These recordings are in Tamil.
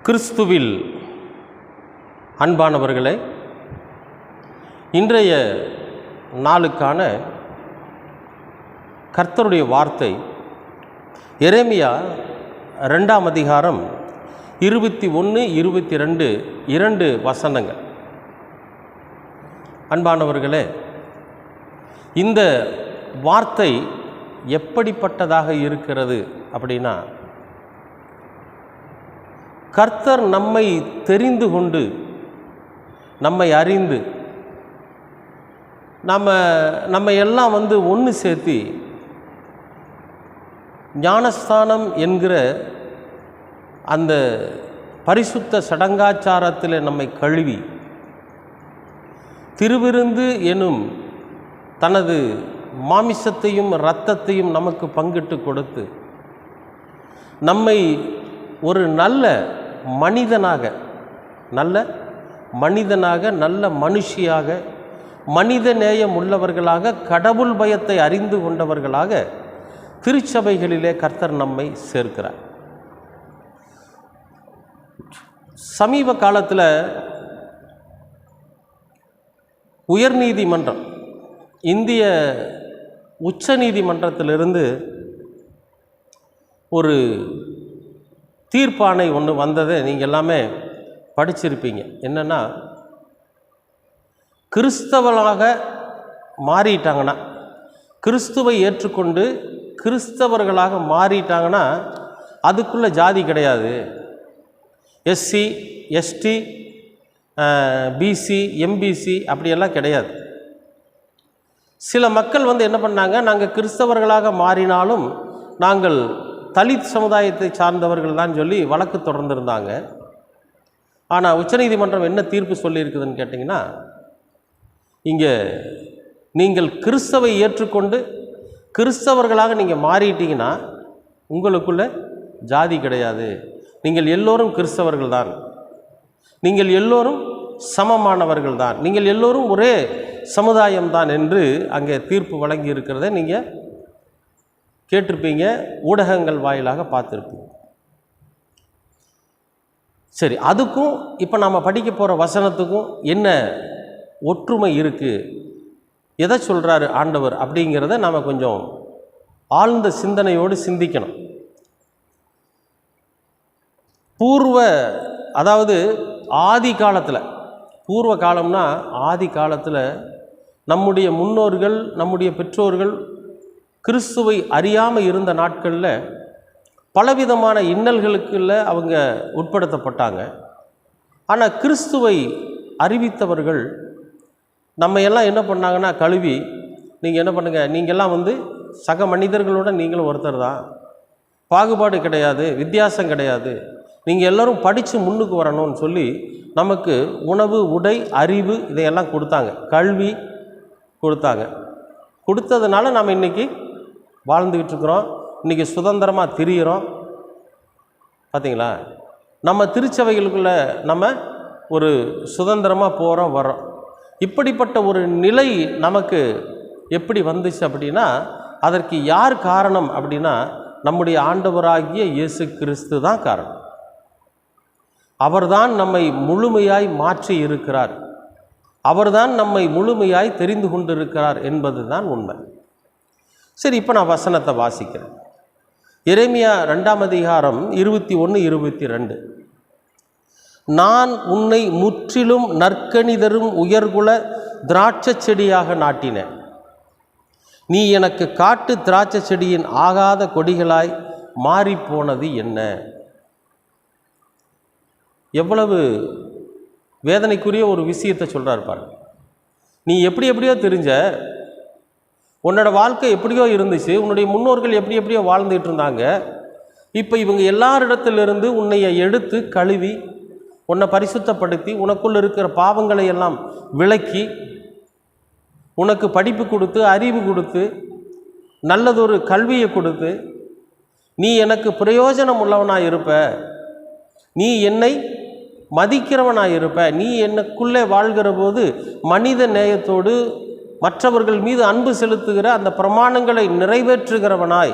கிறிஸ்துவில் அன்பானவர்களே, இன்றைய நாளுக்கான கர்த்தருடைய வார்த்தை எரேமியா 2ஆம் அதிகாரம் 21, 22 2 வசனங்கள். அன்பானவர்களே, இந்த வார்த்தை எப்படிப்பட்டதாக இருக்கிறது அப்படின்னா, கர்த்தர் நம்மை தெரிந்து கொண்டு நம்மை அறிந்து நம்ம எல்லாம் ஒன்று சேர்த்து ஞானஸ்தானம் என்கிற அந்த பரிசுத்த சடங்காச்சாரத்தில் நம்மை கழுவி திருவிருந்து எனும் தனது மாமிசத்தையும் இரத்தத்தையும் நமக்கு பங்கிட்டு கொடுத்து நம்மை ஒரு நல்ல மனிதனாக நல்ல மனுஷியாக மனித நேயம் உள்ளவர்களாக கடவுள் பயத்தை அறிந்து கொண்டவர்களாக திருச்சபைகளிலே கர்த்தர் நம்மை சேர்க்கிறார். சமீப காலத்தில் உயர்நீதிமன்றம், இந்திய உச்ச நீதிமன்றத்திலிருந்து ஒரு தீர்ப்பாணை ஒன்று வந்ததை நீங்கள் எல்லாமே படிச்சிருப்பீங்க. என்னென்னா, கிறிஸ்தவர்களாக மாறிட்டாங்கன்னா, கிறிஸ்துவை ஏற்றுக்கொண்டு கிறிஸ்தவர்களாக மாறிட்டாங்கன்னா அதுக்குள்ளே ஜாதி கிடையாது. எஸ்சி, எஸ்டி, பிசி, எம்பிசி அப்படியெல்லாம் கிடையாது. சில மக்கள் என்ன பண்ணாங்க, நாங்கள் கிறிஸ்தவர்களாக மாறினாலும் நாங்கள் தலித் சமுதாயத்தை சார்ந்தவர்கள் தான் சொல்லி வழக்கு தொடர்ந்துருந்தாங்க. ஆனால் உச்சநீதிமன்றம் என்ன தீர்ப்பு சொல்லியிருக்குதுன்னு கேட்டிங்கன்னா, இங்கே நீங்கள் கிறிஸ்தவை ஏற்றுக்கொண்டு கிறிஸ்தவர்களாக நீங்கள் மாறிட்டீங்கன்னா உங்களுக்குள்ள ஜாதி கிடையாது, நீங்கள் எல்லோரும் கிறிஸ்தவர்கள் தான், நீங்கள் எல்லோரும் சமமானவர்கள் தான், நீங்கள் எல்லோரும் ஒரே சமுதாயம்தான் என்று அங்கே தீர்ப்பு வழங்கி இருக்கிறத நீங்கள் கேட்டிருப்பீங்க, ஊடகங்கள் வாயிலாக பார்த்துருப்பீங்க. சரி, அதுக்கும் இப்போ நாம் படிக்க போகிற வசனத்துக்கும் என்ன ஒற்றுமை இருக்குது, எதை சொல்கிறாரு ஆண்டவர் அப்படிங்கிறத நாம் கொஞ்சம் ஆழ்ந்த சிந்தனையோடு சிந்திக்கணும். அதாவது ஆதி காலத்தில், பூர்வ காலம்னா ஆதி காலத்தில் நம்முடைய முன்னோர்கள், நம்முடைய பெற்றோர்கள் கிறிஸ்துவை அறியாமல் இருந்த நாட்களில் பலவிதமான இன்னல்களுக்குள்ள அவங்க உட்படுத்தப்பட்டாங்க. ஆனால் கிறிஸ்துவை அறிவித்தவர்கள் நம்ம எல்லாம் என்ன பண்ணாங்கன்னா, கழுவி நீங்கள் என்ன பண்ணுங்கள், நீங்கள்லாம் சக மனிதர்களோட நீங்களும் ஒருத்தர் தான், பாகுபாடு கிடையாது, வித்தியாசம் கிடையாது, நீங்கள் எல்லோரும் படித்து முன்னுக்கு வரணும்னு சொல்லி நமக்கு உணவு, உடை, அறிவு இதையெல்லாம் கொடுத்தாங்க, கல்வி கொடுத்தாங்க. கொடுத்ததுனால நாம் இன்றைக்கி வாழ்ந்துக்கிட்டு இருக்கிறோம், இன்றைக்கி சுதந்திரமாக திரியிறோம். பார்த்திங்களா, நம்ம திருச்சபைகளுக்குள்ளே நம்ம ஒரு சுதந்திரமாக போகிறோம் வரோம். இப்படிப்பட்ட ஒரு நிலை நமக்கு எப்படி வந்துச்சு அப்படின்னா, அதற்கு யார் காரணம் அப்படின்னா, நம்முடைய ஆண்டவராகிய இயேசு கிறிஸ்து தான் காரணம். அவர்தான் நம்மை முழுமையாய் மாற்றி இருக்கிறார், அவர்தான் நம்மை முழுமையாய் தெரிந்து கொண்டிருக்கிறார் என்பது தான் உண்மை. சரி, இப்போ நான் வசனத்தை வாசிக்கிறேன். எரேமியா 2ஆம் அதிகாரம் 21, 22. நான் உன்னை முற்றிலும் நற்கனிதரும் உயர்குல திராட்சை செடியாக நாட்டினேன், நீ எனக்கு காட்டு திராட்சை செடியின் ஆகாத கொடிகளாய் மாறிப்போனது என்ன? எவ்வளவு வேதனைக்குரிய ஒரு விஷயத்தை சொல்கிறார் பாருங்க. நீ எப்படியோ தெரிஞ்ச, உன்னோட வாழ்க்கை எப்படியோ இருந்துச்சு, உன்னுடைய முன்னோர்கள் எப்படியோ வாழ்ந்துட்டு இருந்தாங்க. இப்போ இவங்க எல்லாரிடத்திலிருந்து உன்னைய எடுத்து கழுவி உன்னை பரிசுத்தப்படுத்தி உனக்குள்ள இருக்கிற பாவங்களை எல்லாம் விலக்கி உனக்கு படிப்பு கொடுத்து, அறிவு கொடுத்து, நல்லதொரு கல்வியை கொடுத்து, நீ எனக்கு பிரயோஜனம் உள்ளவனாக இருப்ப, நீ என்னை மதிக்கிறவனாக இருப்ப, நீ எனக்குள்ளே வாழ்கிற போது மனித நேயத்தோடு மற்றவர்கள் மீது அன்பு செலுத்துகிற அந்த பிரமாணங்களை நிறைவேற்றுகிறவனாய்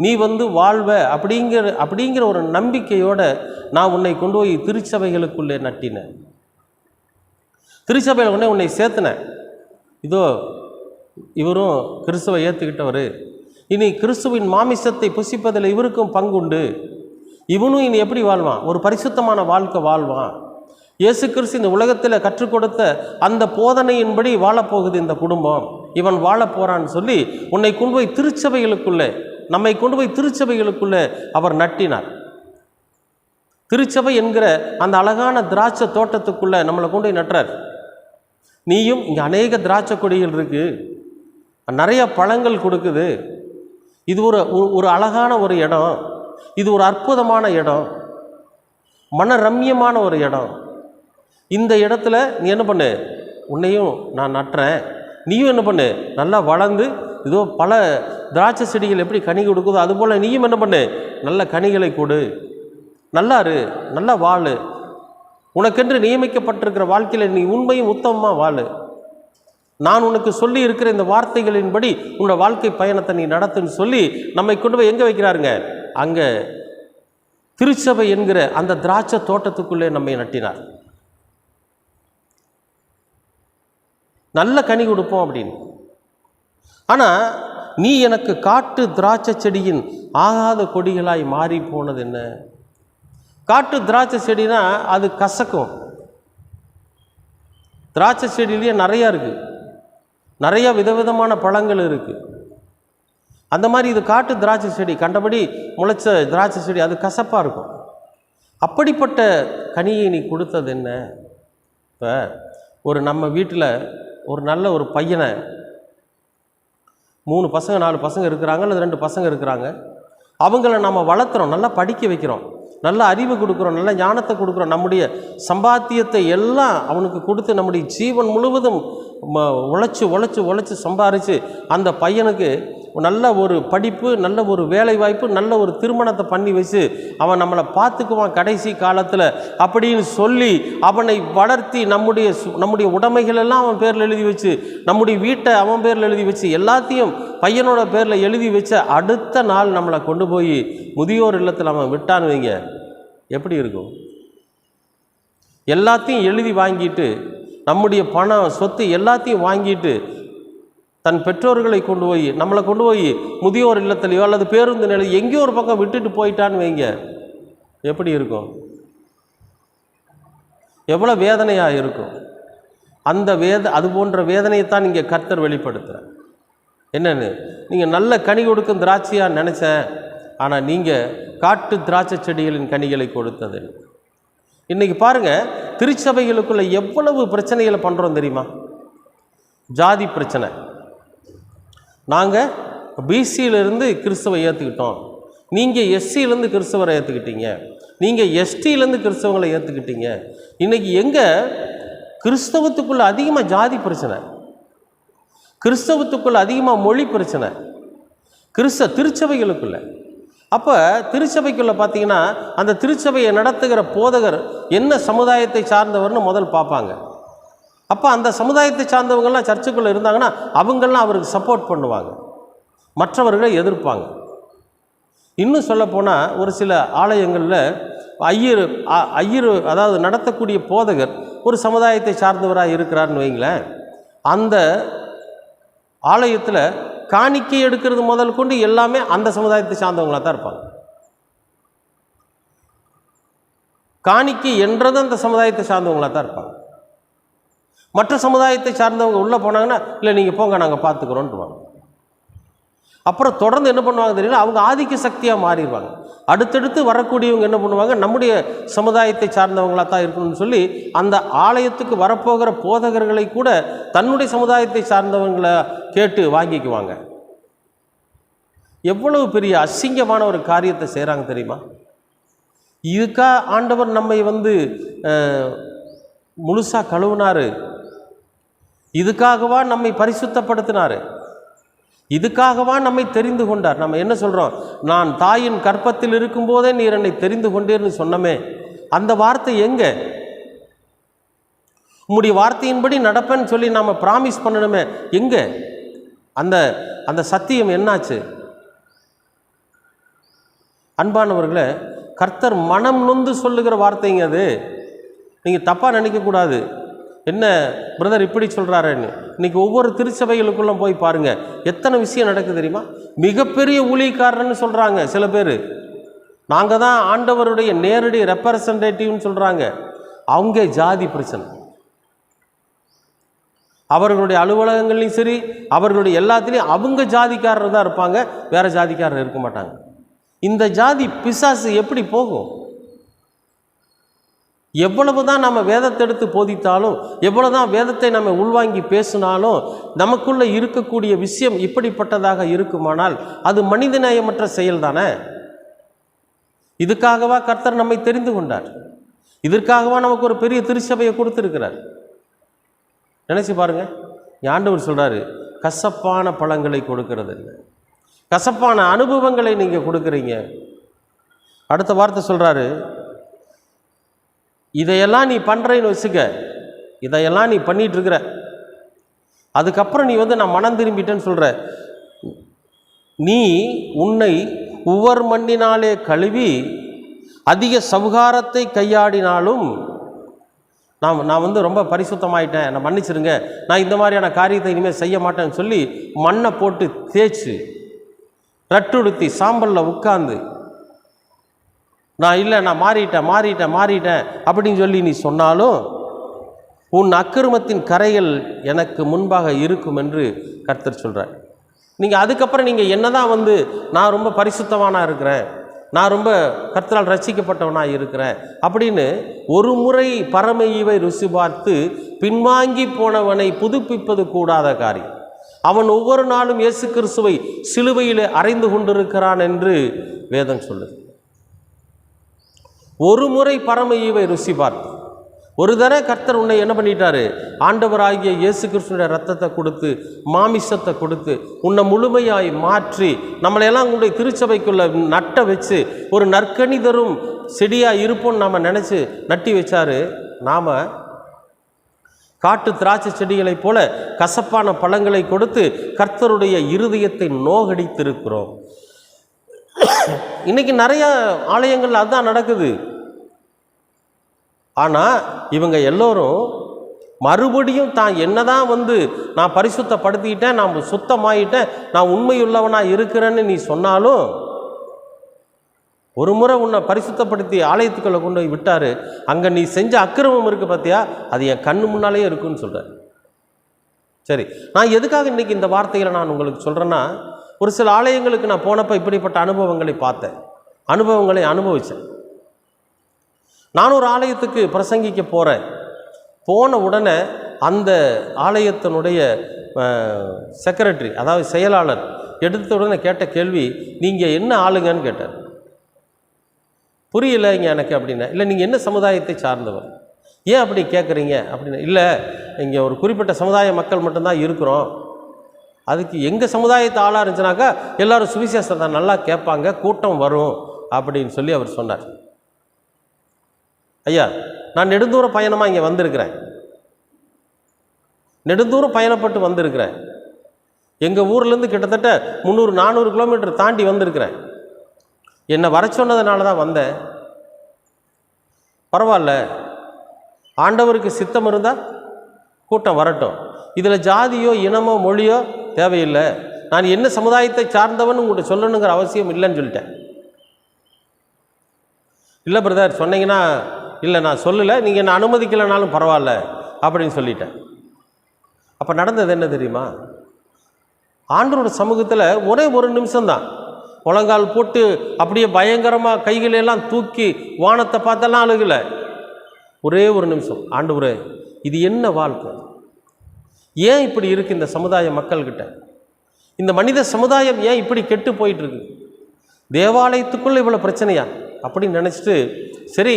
நீ வாழ்வ அப்படிங்கிற ஒரு நம்பிக்கையோடு நான் உன்னை கொண்டு போய் திருச்சபைகளுக்குள்ளே நட்டினேன், திருச்சபையில் உன்னை சேர்த்துனேன். இதோ இவரும் கிறிஸ்துவை ஏற்றுக்கிட்டவர், இனி கிறிஸ்துவின் மாமிசத்தை புசிப்பதில் இவருக்கும் பங்குண்டு, இவனும் இனி எப்படி வாழ்வான், ஒரு பரிசுத்தமான வாழ்க்கை வாழ்வான். இயேசு கிறிஸ்து இந்த உலகத்தில் கற்றுக் கொடுத்த அந்த போதனையின்படி வாழப்போகுது இந்த குடும்பம், இவன் வாழப்போறான்னு சொல்லி உன்னை கொண்டு போய் திருச்சபைகளுக்குள்ளே, நம்மை கொண்டு போய் திருச்சபைகளுக்குள்ளே அவர் நட்டினார். திருச்சபை என்கிற அந்த அழகான திராட்சை தோட்டத்துக்குள்ளே நம்மளை கொண்டு போய் நட்டுறார். நீயும் இங்கே அநேக திராட்சை கொடிகள் இருக்குது, நிறைய பழங்கள் கொடுக்குது, இது ஒரு அழகான ஒரு இடம், இது ஒரு அற்புதமான இடம், மனரம்யமான ஒரு இடம். இந்த இடத்துல நீ என்ன பண்ணு, உன்னையும் நான் நட்டுறேன், நீயும் என்ன பண்ணு, நல்லா வளர்ந்து இதோ பல திராட்சை செடிகள் எப்படி கனி கொடுக்குதோ அதுபோல் நீயும் என்ன பண்ணு, நல்ல கனிகளை கொடு, நல்லாரு, நல்லா வாழு, உனக்கென்று நியமிக்கப்பட்டிருக்கிற வாழ்க்கையில் நீ உண்மையும் உத்தமமாக வாழு, நான் உனக்கு சொல்லி இருக்கிற இந்த வார்த்தைகளின்படி உன்னோட வாழ்க்கை பயணத்தை நீ நடத்துன்னு சொல்லி நம்மை கொண்டு போய் எங்கே வைக்கிறாருங்க, அங்கே திருச்சபை என்கிற அந்த திராட்சை தோட்டத்துக்குள்ளே நம்மை நட்டினார். நல்ல கனி கொடுப்போம் அப்படின்னு. ஆனால் நீ எனக்கு காட்டு திராட்சை செடியின் ஆகாத கொடிகளாய் மாறி போனது என்ன? காட்டு திராட்சை செடினா அது கசக்கும். திராட்சை செடியிலேயே நிறையா இருக்குது, நிறையா விதவிதமான பழங்கள் இருக்குது. அந்த மாதிரி இது காட்டு திராட்சை செடி, கண்டபடி முளைச்ச திராட்சை செடி, அது கசப்பாக இருக்கும். அப்படிப்பட்ட கனியை நீ கொடுத்தது என்ன? இப்போ ஒரு நம்ம வீட்டில் ஒரு நல்ல ஒரு பையனை, 3 பசங்க 4 பசங்க இருக்கிறாங்க, அல்லது 2 பசங்க இருக்கிறாங்க, அவங்கள நம்ம வளர்த்துறோம், நல்லா படிக்க வைக்கிறோம், நல்ல அறிவு கொடுக்குறோம், நல்ல ஞானத்தை கொடுக்குறோம், நம்முடைய சம்பாத்தியத்தை எல்லாம் அவனுக்கு கொடுத்து நம்முடைய ஜீவன் முழுவதும் உழைச்சி சம்பாரித்து அந்த பையனுக்கு நல்ல ஒரு படிப்பு, நல்ல ஒரு வேலை வாய்ப்பு, நல்ல ஒரு திருமணத்தை பண்ணி வச்சு அவன் நம்மளை பார்த்துக்குவான் கடைசி காலத்தில் அப்படின்னு சொல்லி அவனை வளர்த்தி நம்முடைய உடைமைகள் எல்லாம் அவன் பேரில் எழுதி வச்சு, நம்முடைய வீட்டை அவன் பேரில் எழுதி வச்சு, எல்லாத்தையும் பையனோட பேரில் எழுதி வச்ச அடுத்த நாள் நம்மளை கொண்டு போய் முதியோர் இல்லத்தில் அவன் விட்டான்னு வைங்க, எப்படி இருக்கும்? எல்லாத்தையும் எழுதி வாங்கிட்டு, நம்முடைய பணம் சொத்து எல்லாத்தையும் வாங்கிட்டு தன் பெற்றோர்களை கொண்டு போய் நம்மளை கொண்டு போய் முதியோர் இல்லத்திலையோ அல்லது பேருந்து நிலையோ எங்கேயோ ஒரு பக்கம் விட்டுட்டு போயிட்டான்னு வைங்க, எப்படி இருக்கும்? எவ்வளோ வேதனையாக இருக்கும்? அது போன்ற வேதனையைத்தான் இங்கே கர்த்தர் வெளிப்படுத்துகிறார். என்னென்னு, நீங்கள் நல்ல கனி கொடுக்கும் திராட்சையாக நினச்சேன், ஆனால் நீங்கள் காட்டு திராட்சை செடிகளின் கனிகளை கொடுத்தது. இன்றைக்கி பாருங்கள், திருச்சபைகளுக்குள்ளே எவ்வளவு பிரச்சனைகளை பண்ணுறோம் தெரியுமா? ஜாதி பிரச்சனை. நாங்கள் பிசியிலேருந்து கிறிஸ்தவை ஏற்றுக்கிட்டோம், நீங்கள் எஸ்சியிலேருந்து கிறிஸ்தவரை ஏற்றுக்கிட்டீங்க, நீங்கள் எஸ்டியிலேருந்து கிறிஸ்தவங்களை ஏற்றுக்கிட்டீங்க. இன்றைக்கி எங்கே கிறிஸ்தவத்துக்குள்ளே அதிகமாக ஜாதி பிரச்சனை, கிறிஸ்தவத்துக்குள்ளே அதிகமாக மொழி பிரச்சனை, திருச்சபைகளுக்குள்ளே. அப்போ திருச்சபைக்குள்ளே பார்த்தீங்கன்னா அந்த திருச்சபையை நடத்துகிற போதகர் என்ன சமுதாயத்தை சார்ந்தவர்னு முதல் பார்ப்பாங்க. அப்போ அந்த சமுதாயத்தை சார்ந்தவங்கள்லாம் சர்ச்சுக்குள்ளே இருந்தாங்கன்னா அவங்கெல்லாம் அவருக்கு சப்போர்ட் பண்ணுவாங்க, மற்றவர்களை எதிர்ப்பாங்க. இன்னும் சொல்லப்போனால் ஒரு சில ஆலயங்களில் ஐயர் அதாவது நடத்தக்கூடிய போதகர் ஒரு சமுதாயத்தை சார்ந்தவராக இருக்கிறார்னு வைங்களேன், அந்த ஆலயத்தில் காணிக்கை எடுக்கிறது முதல் கொண்டு எல்லாமே அந்த சமுதாயத்தை சார்ந்தவங்களாக தான் இருப்பாங்க. காணிக்கை என்றது அந்த சமுதாயத்தை சார்ந்தவங்களாக தான் இருப்பாங்க. மற்ற சமுதாயத்தை சார்ந்தவங்க உள்ளே போனாங்கன்னா இல்லை நீங்கள் போங்க நாங்கள் பார்த்துக்குறோன்ட்டுவாங்க. அப்புறம் தொடர்ந்து என்ன பண்ணுவாங்க தெரியல, அவங்க ஆதிக்க சக்தியாக மாறிடுவாங்க. அடுத்தடுத்து வரக்கூடியவங்க என்ன பண்ணுவாங்க, நம்முடைய சமுதாயத்தை சார்ந்தவங்களாக தான் இருக்கணும்னு சொல்லி அந்த ஆலயத்துக்கு வரப்போகிற போதகர்களை கூட தன்னுடைய சமுதாயத்தை சார்ந்தவங்களை கேட்டு வாங்கிக்குவாங்க. எவ்வளவு பெரிய அசிங்கமான ஒரு காரியத்தை செய்கிறாங்க தெரியுமா? இதுக்கா ஆண்டவர் நம்மை முழுசாக கழுவினார்? இதுக்காகவா நம்மை பரிசுத்தப்படுத்தினார்? இதுக்காகவா நம்மை தெரிந்து கொண்டார்? நம்ம என்ன சொல்கிறோம், நான் தாயின் கற்பத்தில் இருக்கும்போதே நீர் என்னை தெரிந்து கொண்டீர்னு சொன்னமே, அந்த வார்த்தை எங்கே? உம்முடைய வார்த்தையின்படி நடப்பேன்னு சொல்லி நாம் ப்ராமிஸ் பண்ணணுமே, எங்கே அந்த சத்தியம் என்னாச்சு? அன்பானவர்களே, கர்த்தர் மனம் நொந்து சொல்லுகிற வார்த்தைங்க அது. நீங்கள் தப்பாக நினைக்கக்கூடாது. என்ன பிரதர் இப்படி சொல்கிறாருன்னு. இன்றைக்கி ஒவ்வொரு திருச்சபைகளுக்குள்ளே போய் பாருங்கள், எத்தனை விஷயம் நடக்குது தெரியுமா? மிகப்பெரிய ஊழியக்காரன்னு சொல்கிறாங்க சில பேர். நாங்கள் தான் ஆண்டவருடைய நேரடி ரெப்ரசன்டேட்டிவ்னு சொல்கிறாங்க. அவங்க ஜாதி பிரச்சனை. அவர்களுடைய அலுவலகங்கள்லையும் சரி, அவர்களுடைய எல்லாத்துலேயும் அவங்க ஜாதிக்காரர் தான் இருப்பாங்க, வேறு ஜாதிக்காரர் இருக்க மாட்டாங்க. இந்த ஜாதி பிசாசு எப்படி போகும்? எவ்வளவு தான் நம்ம வேதத்தை எடுத்து போதித்தாலும், எவ்வளவு தான் வேதத்தை நம்ம உள்வாங்கி பேசினாலும், நமக்குள்ளே இருக்கக்கூடிய விஷயம் இப்படிப்பட்டதாக இருக்குமானால் அது மனிதநேயமற்ற செயல் தானே. இதுக்காகவா கர்த்தர் நம்மை தெரிந்து கொண்டார்? இதற்காகவா நமக்கு ஒரு பெரிய திருச்சபையை கொடுத்துருக்கிறார்? நினச்சி பாருங்க. ஆண்டவர் சொல்கிறாரு, கசப்பான பழங்களை கொடுக்கறது இல்லை, கசப்பான அனுபவங்களை நீங்கள் கொடுக்குறீங்க. அடுத்த வார்த்தை சொல்கிறாரு, இதையெல்லாம் நீ பண்ணுறேன்னு வச்சுக்க, இதையெல்லாம் நீ பண்ணிகிட்ருக்கிற, அதுக்கப்புறம் நீ நான் மனம் திரும்பிட்டேன்னு சொல்கிற. நீ உன்னை உவர் மண்ணினாலே கழுவி அதிக சவுகாரத்தை கையாடினாலும், நான் ரொம்ப பரிசுத்தமாயிட்டேன், நான் மன்னிச்சிருங்க, நான் இந்த மாதிரியான காரியத்தை இனிமேல் செய்ய மாட்டேன்னு சொல்லி மண்ணை போட்டு தேய்ச்சி ரட்டுடுத்தி சாம்பலில் உட்காந்து, நான் இல்லை, நான் மாறிட்டேன் அப்படின்னு சொல்லி நீ சொன்னாலும் உன் அக்கிரமத்தின் கரைகள் எனக்கு முன்பாக இருக்கும் என்று கர்த்தர் சொல்கிறார். நீங்கள் அதுக்கப்புறம் நீங்கள் என்ன தான் நான் ரொம்ப பரிசுத்தவானா இருக்கிறேன், நான் ரொம்ப கர்த்தரால் ரட்சிக்கப்பட்டவனாக இருக்கிறேன் அப்படின்னு ஒரு முறை பரம ஈவை ருசி பார்த்து பின்வாங்கி போனவனை புதுப்பிப்பது கூடாத காரியம். அவன் ஒவ்வொரு நாளும் இயேசு கிறிஸ்துவை சிலுவையில் அறைந்து கொண்டிருக்கிறான் என்று வேதம் சொல்லுது. ஒரு முறை பரம ஈவை ருசி பார்த்து, ஒரு தடவை கர்த்தர் உன்னை என்ன பண்ணிட்டாரு? ஆண்டவராகிய இயேசு கிறிஸ்துடைய ரத்தத்தை கொடுத்து, மாமிசத்தை கொடுத்து, உன்னை முழுமையாய் மாற்றி, நம்மளையெல்லாம் உங்களுடைய திருச்சபைக்குள்ளே நட்ட வச்சு ஒரு நற்கனி தரும் செடியாக இருப்போம்னு நாம் நினச்சி நட்டி வச்சாரு. நாம் காட்டு திராட்சை செடிகளைப் போல கசப்பான பழங்களை கொடுத்து கர்த்தருடைய இருதயத்தை நோகடித்திருக்கிறோம். இன்னைக்கு நிறைய ஆலயங்கள் அதுதான் நடக்குது. ஆனால் இவங்க எல்லோரும் மறுபடியும் தான் என்னதான் நான் பரிசுத்தப்படுத்திக்கிட்டேன், நான் சுத்தமாயிட்டேன், நான் உண்மையுள்ளவனாக இருக்கிறேன்னு நீ சொன்னாலும், ஒரு முறை உன்னை பரிசுத்தப்படுத்தி ஆலயத்துக்குள்ளே கொண்டு போய் விட்டார், அங்கே நீ செஞ்ச அக்கிரமம் இருக்குது பார்த்தியா, அது என் கண்ணு முன்னாலேயே இருக்குன்னு சொல்கிறேன். சரி, நான் எதுக்காக இன்றைக்கி இந்த வார்த்தைகளை நான் உங்களுக்கு சொல்கிறேன்னா, ஒரு சில ஆலயங்களுக்கு நான் போனப்போ இப்படிப்பட்ட அனுபவங்களை பார்த்தேன், அனுபவங்களை அனுபவித்தேன். நான் ஒரு ஆலயத்துக்கு பிரசங்கிக்க போகிறேன். போன உடனே அந்த ஆலயத்தினுடைய செக்ரட்டரி, அதாவது செயலாளர், எடுத்த உடனே கேட்ட கேள்வி, நீங்கள் என்ன ஆளுங்கன்னு கேட்டார். புரியல இங்கே எனக்கு அப்படின்னா. இல்லை, நீங்கள் என்ன சமுதாயத்தை சார்ந்தவர், ஏன் அப்படி கேட்குறீங்க அப்படின்னு. இல்லை, இங்கே ஒரு குறிப்பிட்ட சமுதாய மக்கள் மட்டும்தான் இருக்கிறோம், அதுக்கு எங்கள் சமுதாயத்தை ஆளாக இருந்துச்சுனாக்கா எல்லோரும் சுவிசேஷத்தை நல்லா கேட்பாங்க, கூட்டம் வரும் அப்படின்னு சொல்லி அவர் சொன்னார். ஐயா, நான் நெடுந்தூர பயணமாக இங்கே வந்திருக்கிறேன், நெடுந்தூரம் பயணப்பட்டு வந்திருக்கிறேன். எங்கள் ஊர்லேருந்து கிட்டத்தட்ட 300-400 கிலோமீட்டர் தாண்டி வந்திருக்கிறேன். என்னை வர சொன்னதுனால தான் வந்தேன். பரவாயில்ல, ஆண்டவருக்கு சித்தம் இருந்தால் கூட்டம் வரட்டும், இதில் ஜாதியோ இனமோ மொழியோ தேவையில்லை, நான் என்ன சமுதாயத்தை சார்ந்தவன் உங்கள்கிட்ட சொல்லணுங்கிற அவசியம் இல்லைன்னு சொல்லிட்டேன். இல்லை பிரதர் சொன்னீங்கன்னா, இல்லை நான் சொல்லலை, நீங்கள் என்ன அனுமதிக்கலைனாலும் பரவாயில்ல அப்படின்னு சொல்லிட்டேன். அப்போ நடந்தது என்ன தெரியுமா? ஆண்டவரோட சமூகத்தில் ஒரே ஒரு நிமிஷம்தான் முழங்கால் போட்டு அப்படியே பயங்கரமாக கைகளெல்லாம் தூக்கி வானத்தை பார்த்தெல்லாம் அழுகலை. ஒரே ஒரு நிமிஷம், ஆண்டவரே இது என்ன வாழ்க்கை, ஏன் இப்படி இருக்குது இந்த சமுதாய மக்கள்கிட்ட, இந்த மனித சமுதாயம் ஏன் இப்படி கெட்டு போயிட்டுருக்கு, தேவாலயத்துக்குள்ளே இவ்வளோ பிரச்சனையா அப்படின்னு நினச்சிட்டு, சரி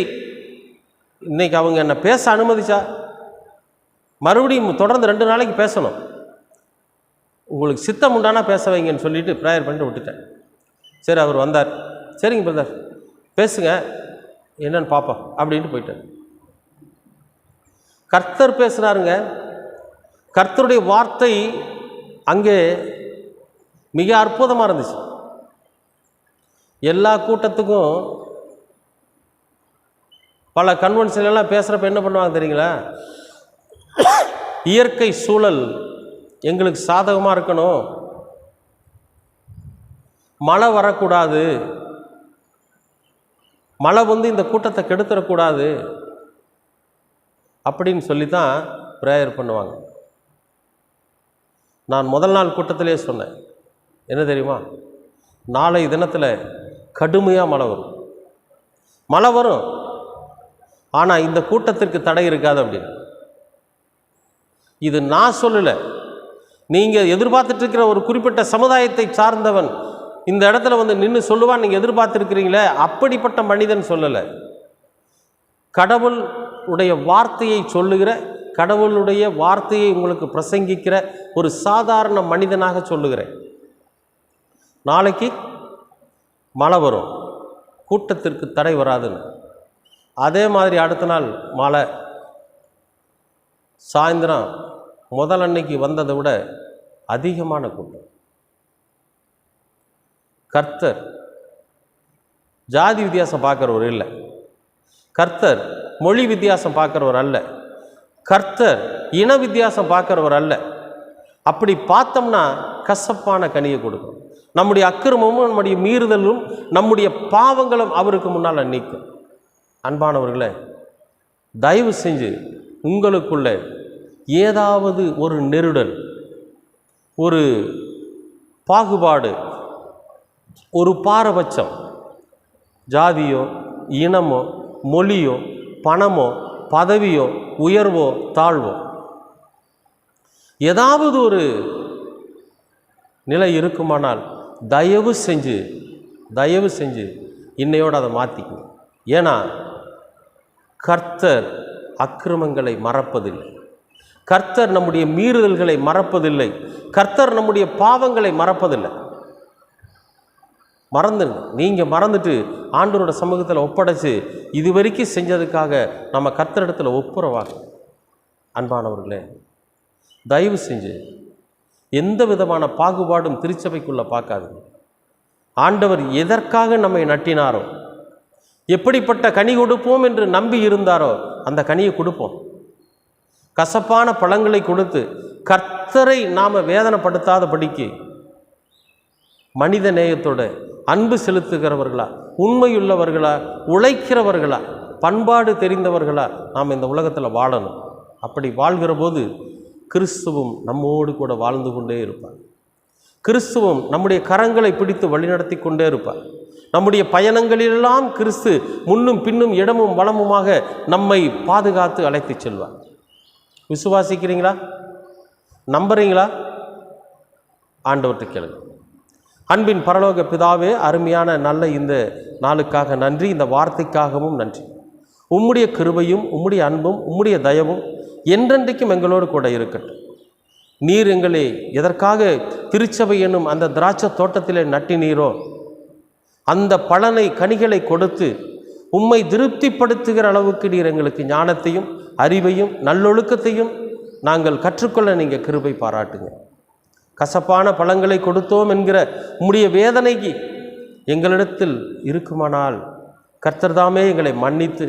இன்றைக்கி அவங்க என்னை பேச அனுமதிச்சா மறுபடியும் தொடர்ந்து 2 நாளைக்கு பேசணும், உங்களுக்கு சித்தம் உண்டானா பேச வைங்கன்னு சொல்லிவிட்டு ப்ரேயர் பண்ணிட்டு விட்டுட்டேன். சரி, அவர் வந்தார். சரிங்க பிரதர் பேசுங்க, என்னன்னு பார்ப்போம் அப்படின்ட்டு போயிட்டார். கர்த்தர் பேசுகிறாருங்க. கர்த்தருடைய வார்த்தை அங்கே மிக அற்புதமாக இருந்துச்சு. எல்லா கூட்டத்துக்கும் பல கன்வென்ஷன்லாம் பேசுகிறப்ப என்ன பண்ணுவாங்க தெரியுங்களா? இயற்கை சூழல் எங்களுக்கு சாதகமாக இருக்கணும், மழை வரக்கூடாது, மழை வந்து இந்த கூட்டத்தை கெடுத்துடக்கூடாது அப்படின்னு சொல்லி தான் ப்ரேயர் பண்ணுவாங்க. நான் முதல் நாள் கூட்டத்திலே சொன்னேன், என்ன தெரியுமா? நாளை தினத்தில் கடுமையாக மழை வரும், ஆனால் இந்த கூட்டத்திற்கு தடை இருக்காது அப்படின்னு. இது நான் சொல்லலை, நீங்கள் எதிர்பார்த்துட்டு இருக்கிற ஒரு குறிப்பிட்ட சமுதாயத்தை சார்ந்தவன் இந்த இடத்துல வந்து நின்று சொல்லுவான், நீங்கள் எதிர்பார்த்துருக்கிறீங்களே, அப்படிப்பட்ட மனிதன் சொல்லலை. கடவுள் உடைய வார்த்தையை சொல்லுகிற, கடவுளுடைய வார்த்தையை உங்களுக்கு பிரசங்கிக்கிற ஒரு சாதாரண மனிதனாக சொல்லுகிறேன். நாளைக்கு மழை வரும், கூட்டத்திற்கு தடை வராதுன்னு. அதே மாதிரி அடுத்த நாள் மழை, சாயந்தரம் முதல் அன்னைக்கு வந்ததை விட அதிகமான கூட்டம். கர்த்தர் ஜாதி வித்தியாசம் பார்க்குறவர் இல்லை, கர்த்தர் மொழி வித்தியாசம் பார்க்குறவர் அல்ல, கர்த்தர் இன வித்தியாசம் பார்க்குறவர் அல்ல. அப்படி பார்த்தோம்னா கசப்பான கனியை கொடுக்கும். நம்முடைய அக்கிரமமும் நம்முடைய மீறுதலும் நம்முடைய பாவங்களும் அவருக்கு முன்னால் நீக்கும். அன்பானவர்களே, தயவு செஞ்சு உங்களுக்குள்ள ஏதாவது ஒரு நெருடல், ஒரு பாகுபாடு, ஒரு பாரபட்சம், ஜாதியோ இனமோ மொழியோ பணமோ பதவியோ உயர்வோ தாழ்வோ, ஏதாவது ஒரு நிலை இருக்குமானால் தயவு செஞ்சு இன்னையோடு அதை மாற்றிக்கணும். ஏன்னா கர்த்தர் அக்கிரமங்களை மறப்பதில்லை, கர்த்தர் நம்முடைய மீறுதல்களை மறப்பதில்லை, கர்த்தர் நம்முடைய பாவங்களை மறப்பதில்லை. மறந்துடுங்க. நீங்கள் மறந்துட்டு ஆண்டவரோட சமூகத்தில் ஒப்படைச்சு இது வரைக்கும் செஞ்சதுக்காக நம்ம கர்த்தரிடத்தில் ஒப்புரவாக. அன்பானவர்களே, தயவு செஞ்சு எந்த விதமான பாகுபாடும் திருச்சபைக்குள்ளே பார்க்காதுங்க. ஆண்டவர் எதற்காக நம்மை நட்டினாரோ, எப்படிப்பட்ட கனி கொடுப்போம் என்று நம்பி இருந்தாரோ அந்த கனியை கொடுப்போம். கசப்பான பழங்களை கொடுத்து கர்த்தரை நாம் வேதனைப்படுத்தாதபடிக்கு மனித நேயத்தோட அன்பு செலுத்துகிறவர்களா, உண்மையுள்ளவர்களா, உழைக்கிறவர்களா, பண்பாடு தெரிந்தவர்களா நாம் இந்த உலகத்தில் வாழணும். அப்படி வாழ்கிற போது கிறிஸ்துவும் நம்மோடு கூட வாழ்ந்து கொண்டே இருப்பார். கிறிஸ்துவும் நம்முடைய கரங்களை பிடித்து வழிநடத்தி கொண்டே இருப்பார். நம்முடைய பயணங்களிலெல்லாம் கிறிஸ்து முன்னும் பின்னும் இடமும் வலமுமாக நம்மை பாதுகாத்து அழைத்து செல்வார். விசுவாசிக்கிறீங்களா? நம்புறீங்களா? ஆண்டவர்கிட்ட கேளுங்க. அன்பின் பரலோக பிதாவே, அருமையான நல்ல இந்த நாளுக்காக நன்றி, இந்த வார்த்தைக்காகவும் நன்றி. உம்முடைய கிருபையும் உம்முடைய அன்பும் உம்முடைய தயவும் என்றென்றைக்கும் எங்களோடு கூட இருக்கட்டும். நீர் எங்களை எதற்காக திருச்சபை என்னும் அந்த திராட்சை தோட்டத்திலே நட்டினீரோ அந்த பலனை கனிகளை கொடுத்து உம்மை திருப்திப்படுத்துகிற அளவுக்கு நீர் எங்களுக்கு ஞானத்தையும் அறிவையும் நல்லொழுக்கத்தையும் நாங்கள் கற்றுக்கொள்ள நீங்கள் கிருபை பாராட்டுங்க. கசப்பான பழங்களை கொடுத்தோம் என்கிற உம்முடைய வேதனைக்கு எங்களிடத்தில் இருக்குமானால் கர்த்தர்தாமே எங்களை மன்னித்து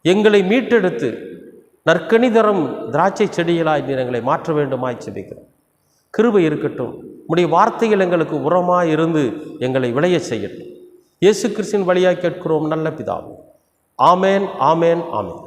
எங்களை மீட்டெடுத்து நற்கனி தரும் திராட்சை செடிகளாய் நீர் எங்களை மாற்ற வேண்டுமாய் செபிக்கிறோம். கிருபை இருக்கட்டும். உம்முடைய வார்த்தைகள் எங்களுக்கு உரமாய் இருந்து எங்களை விளைய செய்யட்டும். இயேசு கிறிஸ்துவின் வழியாய் கேட்கிறோம் நல்ல பிதாவே. ஆமேன், ஆமேன், ஆமேன்.